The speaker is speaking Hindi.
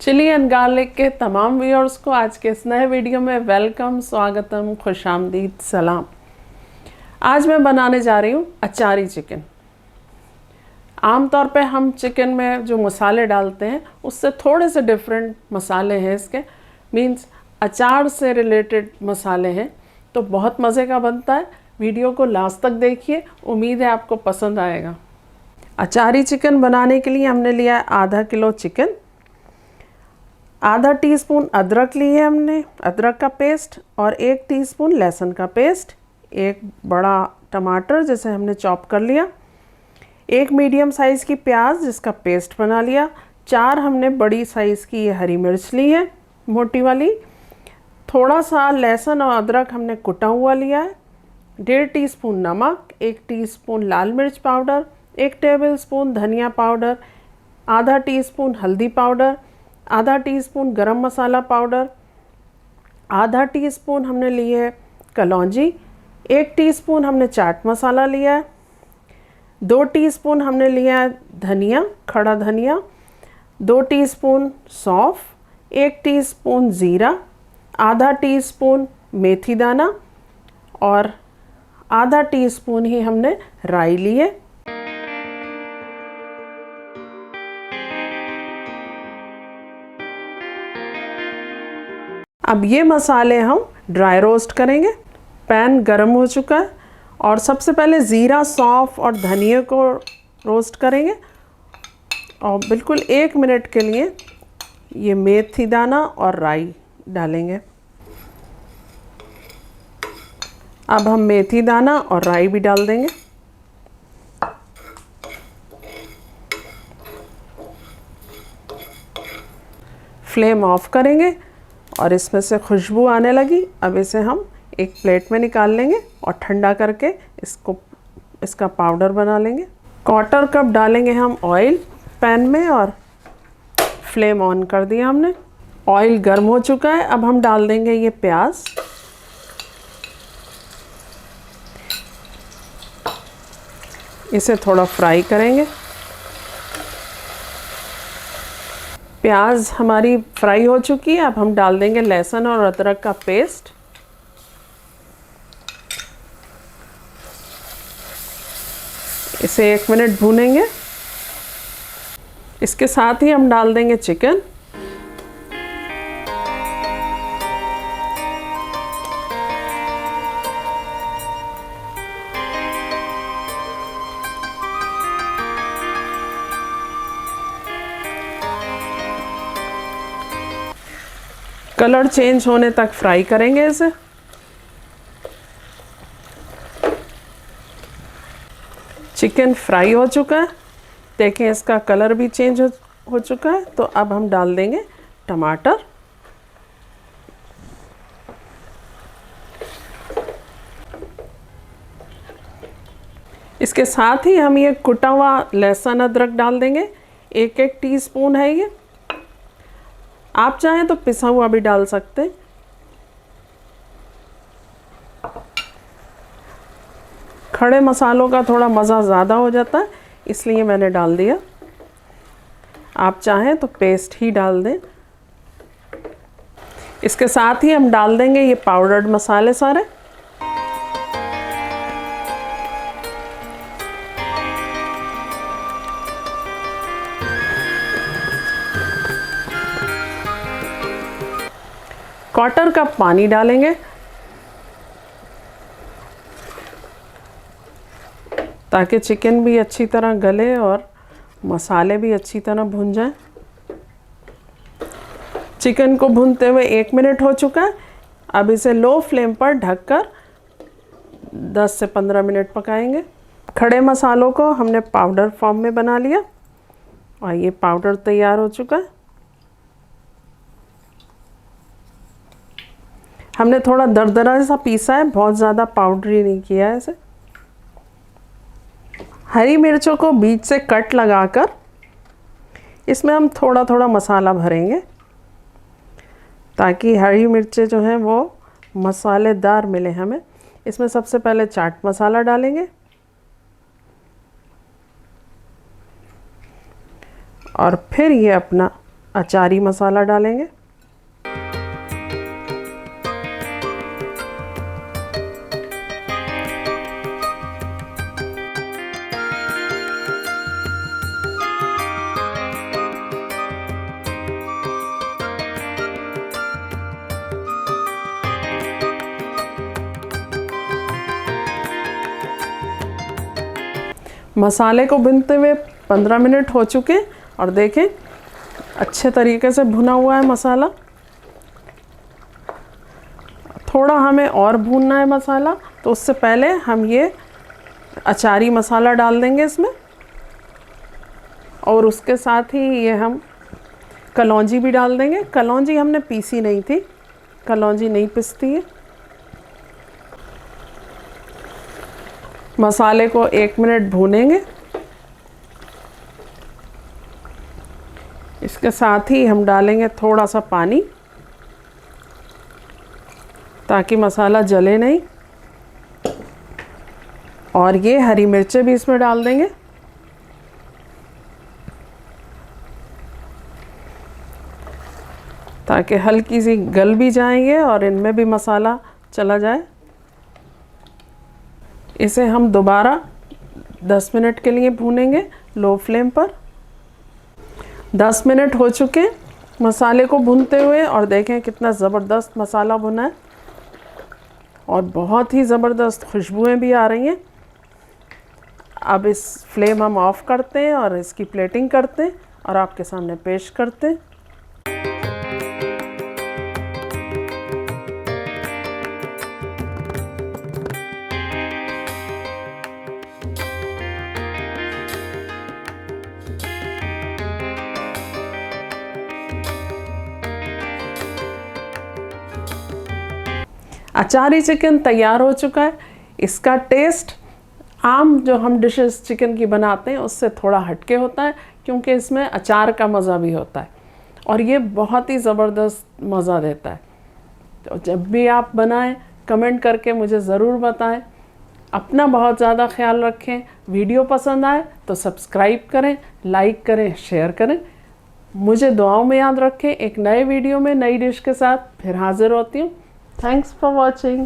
चिली एंड गार्लिक के तमाम व्यूअर्स को आज के इस नए वीडियो में वेलकम, स्वागतम, खुशामदीद, सलाम। आज मैं बनाने जा रही हूँ अचारी चिकन। आमतौर पे हम चिकन में जो मसाले डालते हैं उससे थोड़े से डिफरेंट मसाले हैं इसके, मीन्स अचार से रिलेटेड मसाले हैं, तो बहुत मज़े का बनता है। वीडियो को लास्ट तक देखिए, उम्मीद है आपको पसंद आएगा। अचारी चिकन बनाने के लिए हमने लिया आधा किलो चिकन, आधा टीस्पून अदरक ली है हमने, अदरक का पेस्ट, और 1 टीस्पून लहसुन का पेस्ट, एक बड़ा टमाटर जिसे हमने चॉप कर लिया, एक मीडियम साइज़ की प्याज जिसका पेस्ट बना लिया, 4 हमने बड़ी साइज़ की ये हरी मिर्च ली है मोटी वाली, थोड़ा सा लहसुन और अदरक हमने कुटा हुआ लिया है, 1.5 टीस्पून नमक, 1 टीस्पून लाल मिर्च पाउडर, 1 टेबलस्पून धनिया पाउडर, आधा टीस्पून हल्दी पाउडर, आधा टीस्पून गरम मसाला पाउडर, आधा टीस्पून हमने लिए है कलौंजी, 1 टीस्पून हमने चाट मसाला लिया है, 2 टीस्पून हमने लिया है धनिया, खड़ा धनिया, 2 टीस्पून सौंफ, 1 टीस्पून ज़ीरा, आधा टीस्पून मेथी दाना और आधा टीस्पून ही हमने राई ली है। अब ये मसाले हम ड्राई रोस्ट करेंगे। पैन गरम हो चुका है और सबसे पहले ज़ीरा, सौंफ और धनिया को रोस्ट करेंगे और बिल्कुल 1 मिनट के लिए ये मेथी दाना और राई डालेंगे। अब हम मेथी दाना और राई भी डाल देंगे। फ्लेम ऑफ करेंगे और इसमें से खुशबू आने लगी। अब इसे हम एक प्लेट में निकाल लेंगे और ठंडा करके इसका पाउडर बना लेंगे। 1/4 कप डालेंगे हम ऑयल पैन में और फ्लेम ऑन कर दिया हमने। ऑयल गर्म हो चुका है। अब हम डाल देंगे ये प्याज, इसे थोड़ा फ्राई करेंगे। प्याज हमारी फ्राई हो चुकी है। अब हम डाल देंगे लहसुन और अदरक का पेस्ट, इसे 1 मिनट भूनेंगे। इसके साथ ही हम डाल देंगे चिकन, कलर चेंज होने तक फ्राई करेंगे इसे। चिकन फ्राई हो चुका है, देखें इसका कलर भी चेंज हो चुका है। तो अब हम डाल देंगे टमाटर, इसके साथ ही हम ये कुटा हुआ लहसुन अदरक डाल देंगे। 1-1 टीस्पून है ये, आप चाहें तो पिसा हुआ भी डाल सकते हैं। खड़े मसालों का थोड़ा मज़ा ज़्यादा हो जाता है, इसलिए मैंने डाल दिया। आप चाहें तो पेस्ट ही डाल दें। इसके साथ ही हम डाल देंगे ये पाउडर्ड मसाले सारे। क्वार्टर कप पानी डालेंगे ताकि चिकन भी अच्छी तरह गले और मसाले भी अच्छी तरह भुन जाएं। चिकन को भुनते हुए 1 मिनट हो चुका है। अब इसे लो फ्लेम पर ढककर 10 से 15 मिनट पकाएंगे। खड़े मसालों को हमने पाउडर फॉर्म में बना लिया और ये पाउडर तैयार हो चुका है। हमने थोड़ा दरदरा सा पीसा है, बहुत ज़्यादा पाउडरी नहीं किया है इसे। हरी मिर्चों को बीच से कट लगाकर इसमें हम थोड़ा थोड़ा मसाला भरेंगे ताकि हरी मिर्चें जो हैं वो मसालेदार मिले हमें। इसमें सबसे पहले चाट मसाला डालेंगे और फिर ये अपना अचारी मसाला डालेंगे। मसाले को भूनते हुए 15 मिनट हो चुके और देखें अच्छे तरीके से भुना हुआ है मसाला। थोड़ा हमें और भूनना है मसाला, तो उससे पहले हम ये अचारी मसाला डाल देंगे इसमें, और उसके साथ ही ये हम कलौंजी भी डाल देंगे। कलौंजी हमने पीसी नहीं थी, कलौंजी नहीं पिसती है। मसाले को 1 मिनट भूनेंगे। इसके साथ ही हम डालेंगे थोड़ा सा पानी, ताकि मसाला जले नहीं। और ये हरी मिर्चें भी इसमें डाल देंगे। ताकि हल्की सी गल भी जाएंगे और इनमें भी मसाला चला जाए। इसे हम दोबारा 10 मिनट के लिए भूनेंगे लो फ्लेम पर। 10 मिनट हो चुके हैं मसाले को भूनते हुए, और देखें कितना ज़बरदस्त मसाला भुना है और बहुत ही ज़बरदस्त खुशबुएं भी आ रही हैं। अब इस फ्लेम हम ऑफ़ करते हैं और इसकी प्लेटिंग करते हैं और आपके सामने पेश करते हैं। अचारी चिकन तैयार हो चुका है। इसका टेस्ट आम जो हम डिशेस चिकन की बनाते हैं उससे थोड़ा हटके होता है, क्योंकि इसमें अचार का मज़ा भी होता है और ये बहुत ही ज़बरदस्त मज़ा देता है। तो जब भी आप बनाएं कमेंट करके मुझे ज़रूर बताएं। अपना बहुत ज़्यादा ख्याल रखें। वीडियो पसंद आए तो सब्सक्राइब करें, लाइक करें, शेयर करें। मुझे दुआओं में याद रखें। एक नए वीडियो में नई डिश के साथ फिर हाज़िर होती हूँ। Thanks for watching.